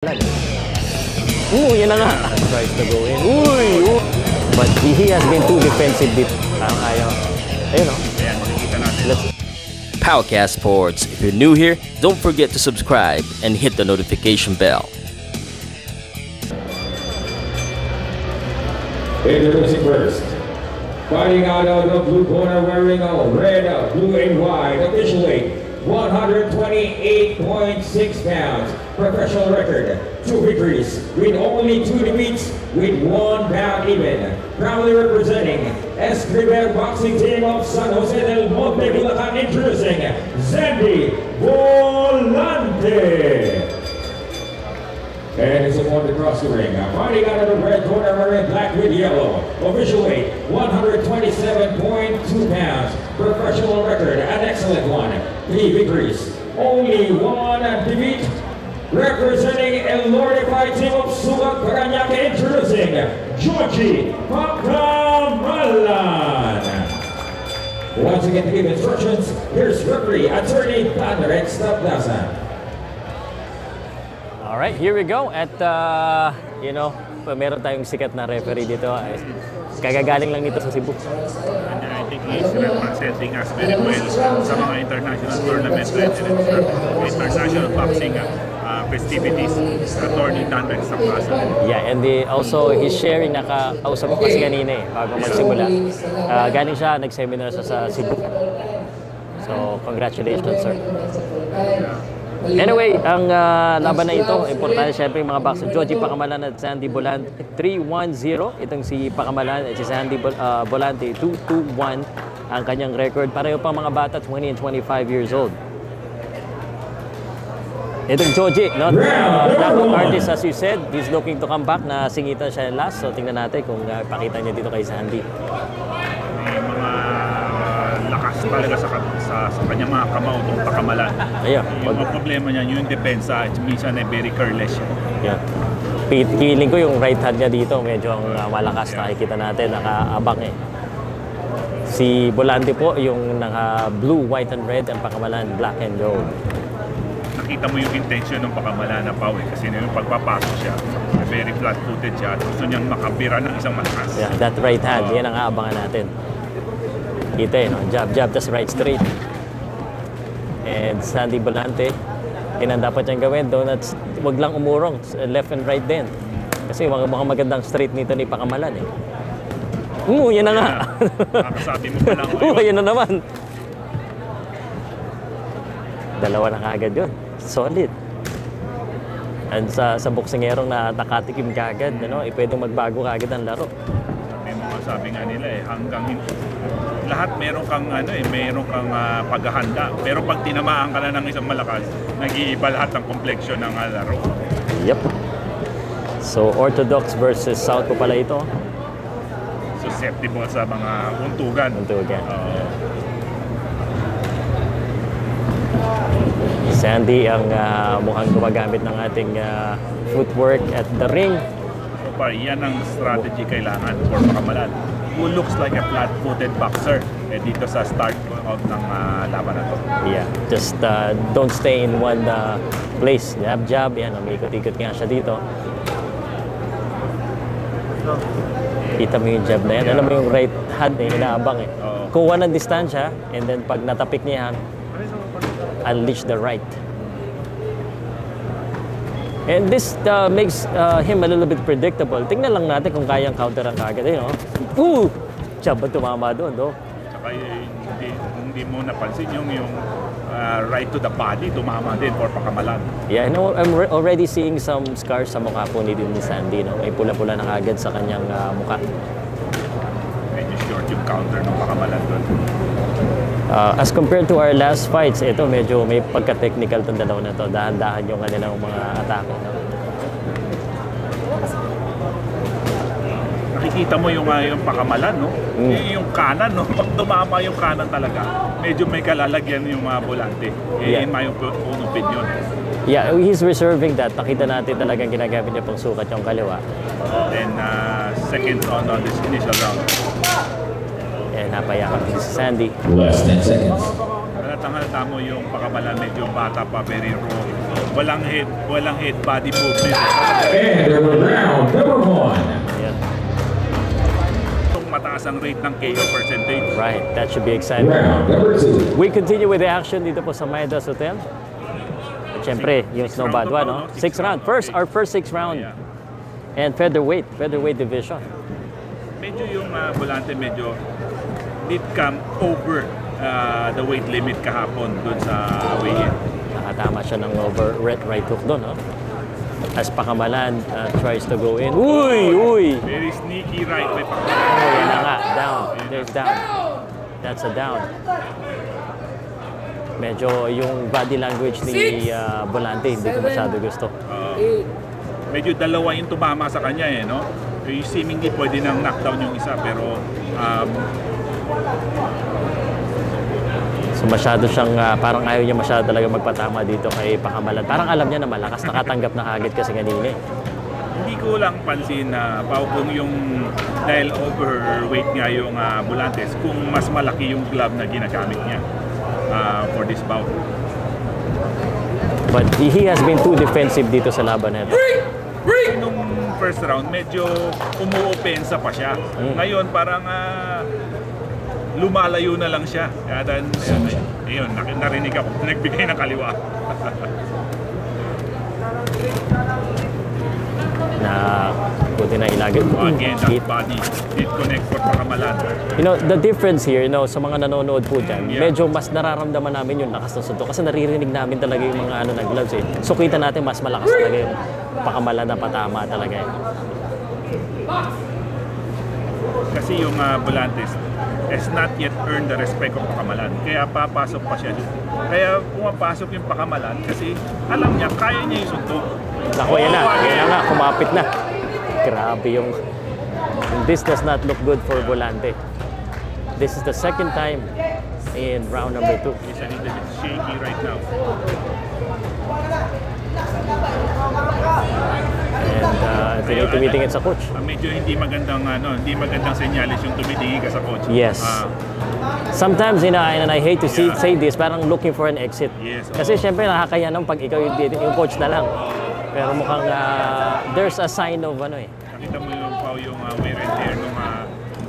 Yan na nga. Tries to go in. But he has been too defensive dito. Parang ayaw. Ayun o. Powercast Sports. If you're new here, don't forget to subscribe and hit the notification bell. Introducing first, fighting out of the blue corner, wearing a red, blue and white, official weight 128.6 pounds, professional record 2 victories with only 2 defeats with 1 bout even, proudly representing Escribel Boxing Team of San Jose del Monte, Bulacan, introducing Zandy Volante. And he's upon to cross the ring. Fighting out of the red corner, wearing black with yellow. Official weight 127.2 pounds. Professional record, an excellent one. 3 victories, only 1 defeat. Representing El Lordified Team of Sugat, Parañaque, introducing Georgie Pacamalan. Once again to give instructions, here's referee, attorney Padre Estaplaza. Alright, here we go. At, meron tayong sikat na referee dito. Kagagaling lang nito sa Cebu. And I think he's representing us very well sa mga international tournaments and international boxing festivities. Attorney Padre Estaplaza. Yeah, and he's sharing, nakausap ko kasi kanina bago magsimula. Galing siya, nag-seminar sa Cebu. So, congratulations, sir. Anyway, ang laban na ito, importante syempre yung mga boxer. Georgie Pacamalan at Zandy Volante 3-1-0. Itong si Pacamalan at si Zandy Volante 2-2-1 ang kanyang record. Pareho pa mga bata, 20 and 25 years old. Itong Georgie, knockout artist as you said, he's looking to come back. Nasingitan siya last, so tingnan natin kung pakita niya dito kay Zandy. Lakas talaga sa kanyang mga kamao itong Pacamalan. Ayun. Yung problema niya, yung depensa, minsan ay very careless. Yeah. Feeling ko yung right hand niya dito, medyo malakas. Nakikita natin, nakaabang Si Volante po, yung naka-blue, white and red, ang Pacamalan, black and gold. Nakita mo yung intention ng Pacamalan na Pau kasi yung pagpapasok siya, very flat-footed siya at gusto niyang makabira ng isang malakas. Yeah, that right hand, yan ang aabangan natin. Kita jab, tas right straight. And Zandy Volante, yan ang dapat niyang gawin. Wag lang umurong, left and right din. Kasi mga magandang straight nito ni Pacamalan yan na nga. Nakasabi mo pa lang. Yan na naman. Dalawa na kaagad yun. Solid. And sa boksingerong na nakatikim kaagad, pwedeng magbago kaagad ang laro. Sabi nga nila hanggang lahat meron kang paghahanda, pero pag tinamaan ka na ng isang malakas, nag-iiba lahat ng complexion ng laro. Yep. So orthodox versus south po pala ito. Susceptible sa mga untugan. Zandy ang mukhang gumagamit ng ating footwork at the ring. Yan ang strategy kailangan for Pacamalan, who looks like a flat-footed boxer dito sa start of ng laban na to. Yeah, just don't stay in one place. Jab, yan, umikot-ikot nga siya dito. Kita mo yung jab na yan. Alam mo yung right hand inaabang Kuha ng distansya, and then pag natapik niya yan, unleash the right. And this makes him a little bit predictable. Tingnan lang natin kung kayang counter ang kagad. Jab ang tumama doon, Saka hindi mo napansin yung right to the body, tumama din for Pacamalan. Yeah, I'm already seeing some scars sa mukha po ni Zandy. May pula-pula na kagad sa kanyang mukha. Medyo short yung counter ng Pacamalan doon. As compared to our last fights, ito medyo may pagka-technical itong dalawa na to. Dahan-dahan yung kanilang mga atake. Nakikita mo yung Pacamalan, yung kanan, pag tumama yung kanan talaga, medyo may kalalagyan yung mga Volante. In my own opinion. Yeah, he's reserving that. Nakita natin talagang ginagamit niya pang sukat yung kaliwa. And second on this initial round. Napayakap din si Zandy. Less than seconds. At halatang-halata mo yung Pakamalan, medyo bata pa, very raw. Walang head body movement. And round number 1. Ayan. Mataas ang rate ng KO percentage. Right, that should be exciting. Round number 2. We continue with the action dito po sa Maedas Hotel. At syempre, yung Six Snow round Badwa, to no? no? Six Six round. round, okay. Our first 6 round. Yeah. And featherweight division. Medyo yung Volante medyo did come over the weight limit kahapon doon sa weigh-in. Nakatama siya ng over right hook doon, no? As Pakamalan tries to go in. Uy! Very sneaky right by Oh, Pakamalan. yan na nga. Down. There's down. That's a down. Medyo yung body language ni Volante hindi ko masyado gusto. Medyo dalawa yung tumama sa kanya eh, no? Yung seemingly pwede nang knockdown yung isa pero So masyado siyang, parang ayaw niya masyado talaga magpatama dito kay Pakamalan. Parang alam niya na malakas, nakatanggap na kagad kasi kanina eh. hindi ko lang pansin na kung yung dahil overweight nga yung Volantes, kung mas malaki yung glove na ginagamit niya for this bout. But he has been too defensive dito sa laban na ito. Nung first round, medyo umuopensa pa siya. Ngayon, parang lumalayo na lang siya. Kaya yun, narinig ako. Nagbigay ng kaliwa. Na buti na ilagay. Again, that body did connect for Pakamalan. You know, the difference here, you know, sa mga nanonood po dyan, Yeah. medyo mas nararamdaman namin yung lakas ng suntok kasi naririnig namin talaga yung mga ano na gloves eh. So kita natin mas malakas talaga yung Pakamalan na patama talaga eh. Kasi yung Volantes has not yet earned the respect of Pakamalan. Kaya papasok pa siya. Kaya pumapasok yung Pakamalan kasi alam niya, kaya niya yung suntok. Naku, yan na. Yan na, kumapit na. Grabe yung... This does not look good for Volante. This is the second time in round number 2. He's a little bit shaky right now. And tumitingin sa coach. Medyo hindi magandang senyales yung tumitingin ka sa coach. Yes. Sometimes, you know, and I hate to say this, parang looking for an exit. Yes, Kasi syempre nakakaya nang pag ikaw yung coach na lang. Pero mukhang there's a sign of ano eh. Nakita mo yung wear and tear ng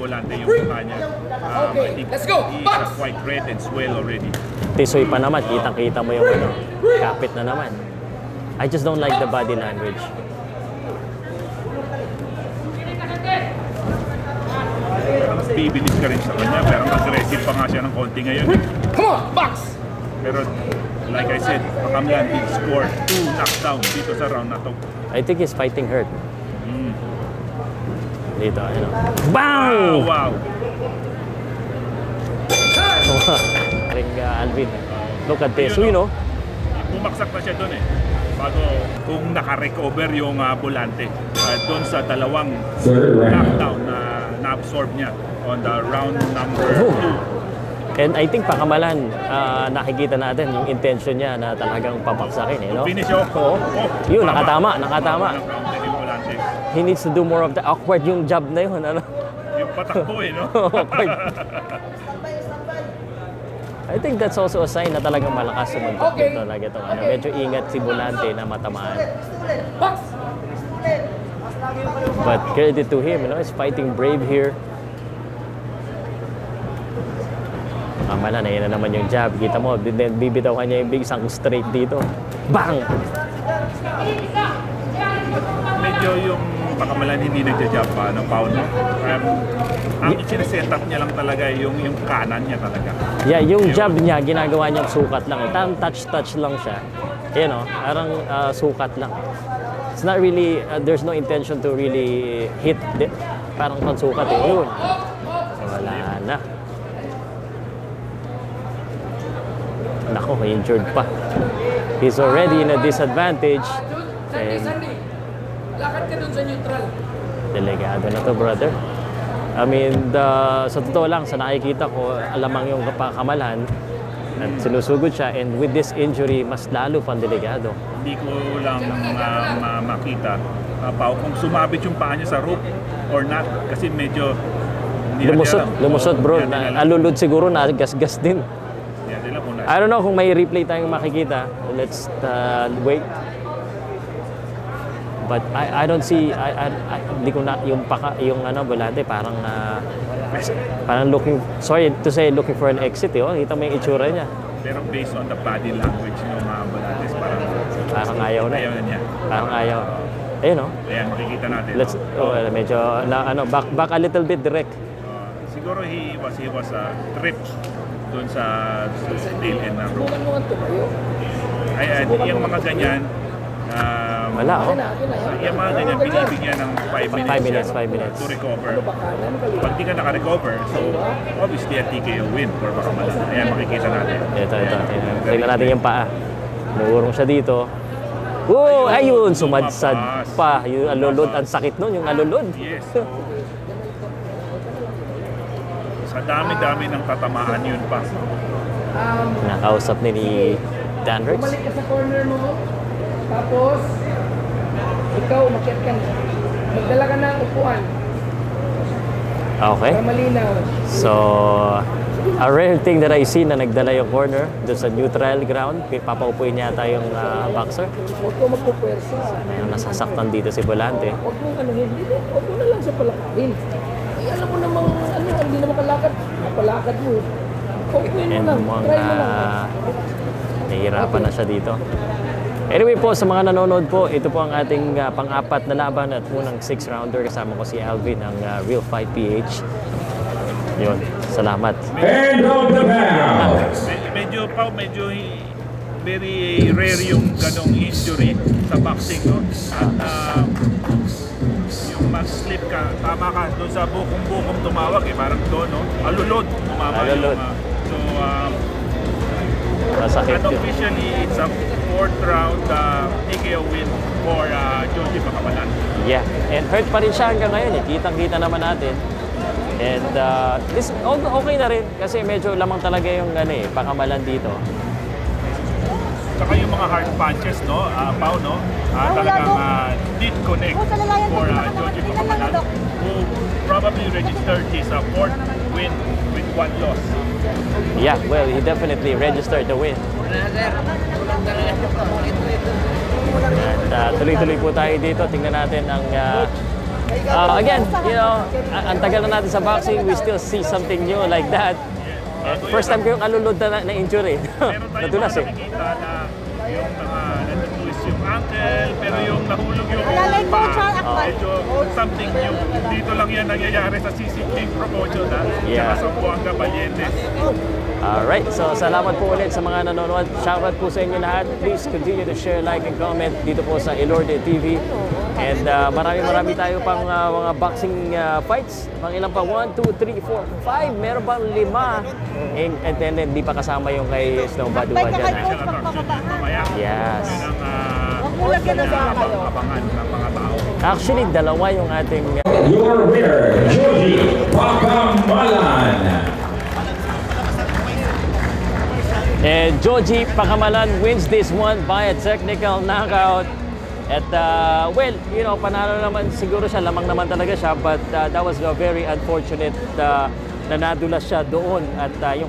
Volante yung mukha niya. I think let's go. He's quite red and swell already. Tisoy pa naman, kitang-kita mo yung ano, kapit na naman. I just don't like the body language. Mas bibilis ka rin sa kanya, pero aggressive pa nga siya ng konti ngayon. Come on, box! Pero like I said, Pakamalan did score 2 knockdowns dito sa round na to. I think he's fighting hurt. Dito, ano. Bang! Oh, wow! Alvin, look at this. You know, Bumaksak na siya doon eh. Bago kung naka-recover yung Volante doon sa dalawang knockdown na na-absorb niya on the round number 2. and I think Pakamalan, nakikita natin yung intention niya na talagang papaksakin eh, no? Finish off. Oo. Yun, nakatama. Yung Volante. He needs to do more of the awkward yung jab na yun, ano? Yung patakbo eh, no? Awkward. I think that's also a sign na talagang malakas sumuntok talaga ito. Ano, medyo ingat si Volante na matamaan. But credit to him, you know, he's fighting brave here. Pakamalan, ayun na naman yung jab. Kita mo, bibitaw niya yung big isang straight dito. Bang! Medyo yung Pakamalan hindi nagja-jab pa ng pound mo. Ang i-set up niya lang talaga yung kanan niya talaga. Yeah, yung jab niya, ginagawa niyang sukat lang. Parang touch lang siya. You know, parang sukat lang. It's not really, there's no intention to really hit. Parang pansukat eh. Yun. Wala na. Nako, injured pa. He's already in a disadvantage. And lakad ka dun sa neutral. delikado na to, brother. I mean, sa totoo lang, sa nakikita ko, alamang yung Pakamalan at sinusugod siya, and with this injury, mas lalo pang delikado. Hindi ko lang makita kung sumabit yung paa niya sa rope or not. Kasi medyo... Lumusot bro. Alulod siguro na gas-gas din. Hindi nila kung I don't know kung may replay tayong makikita. Let's wait. But I don't see, hindi ko na, yung Volante, parang looking, sorry to say, looking for an exit, oh. Kita mo yung itsura niya. Pero based on the body language ng mga Volantes, parang ayaw na. Ayaw na niya. Parang ayaw. Ayun, oh. Ayan, makikita natin. Let's, medyo, back a little bit direct. Siguro he was tripped doon sa tail end ng rope. Ay, yung mga ganyan, wala, oh. yung mga ganyan, binibigyan ng 5 minutes, 5 minutes to recover. Pag di ka naka-recover, so obviously a TKO win or baka malaki. Ayan, makikita natin. Ito. Tingnan natin yung paa. Muurong siya dito. Oh, ayun, sumadsad pa. Yung alulod, ang sakit nun, yung alulod. Yes. Sa dami-dami ng tatamaan yun pa. Nakausap ni Danvers. Bumalik ka sa corner mo, tapos ikaw umakyat ka na. Magdala ka ng upuan Okay. para malinaw. So, a rare thing that I see na nagdala yung corner doon sa neutral ground. Papaupuin niya yung boxer. Huwag ko magpupwersa. Yung nasasaktan dito si Volante. Huwag mong huwag mo na lang siya palakarin. Ay, alam mo namang, hindi naman kalakad. Napalakad mo. Huwag mo And lang. mukhang Try mo lang. nahihirapan na siya dito. Anyway po, sa mga nanonood po, ito po ang ating pang-apat na laban at unang 6-rounder. Kasama ko si Alvin ng Real Fight PH. Yun, salamat. And on the bound. Medyo very rare yung ganong injury sa boxing, no? At yung mag-slip ka, tama ka doon sa bukom-bukom tumawag parang doon, no? Alulod, tumama Alulod. yung Masakit and yun. officially, it's a 4th round TKO win for Joji Pakamalan. Yeah, and hurt pa rin siya hanggang ngayon. Kitang-kita naman natin. And this okay na rin kasi medyo lamang talaga yung Pakamalan dito. Saka yung mga hard punches, no? Pao, no? Talagang did connect for Joji Pakamalan, who probably registered his 4th win with 1 loss. Yeah, well, he definitely registered the win. At tuloy-tuloy po tayo dito. Tingnan natin ang again, ang tagal na natin sa boxing, we still see something new like that. First time ko yung alulod na injury. Nadulas eh. Nakikita na yung mga natutwist yung ankle, pero yung nahulog yung Alalay ko, paa. Char Akmal. Medyo something new. Dito lang yan nangyayari sa CC King promotion, ha? Yeah. Saka sa Buanga Valientes. Alright, so salamat po ulit sa mga nanonood. Shoutout po sa inyo lahat. Please continue to share, like, and comment dito po sa Elorde TV. And marami tayo pang mga boxing fights. Pang ilang pa? 1, 2, 3, 4, 5. Meron pang 5. And then hindi pa kasama yung kay Snow Badua dyan. Special attraction yan mamaya. Yes. Yun ang Ulagyan na sa kayo. abangan ng mga tao. Actually, dalawa yung ating... Your winner, Joji Pakamalan. And Joji Pakamalan wins this one by a technical knockout. At well, panalo naman siguro siya, lamang naman talaga siya, but that was very unfortunate na nadulas siya doon at yung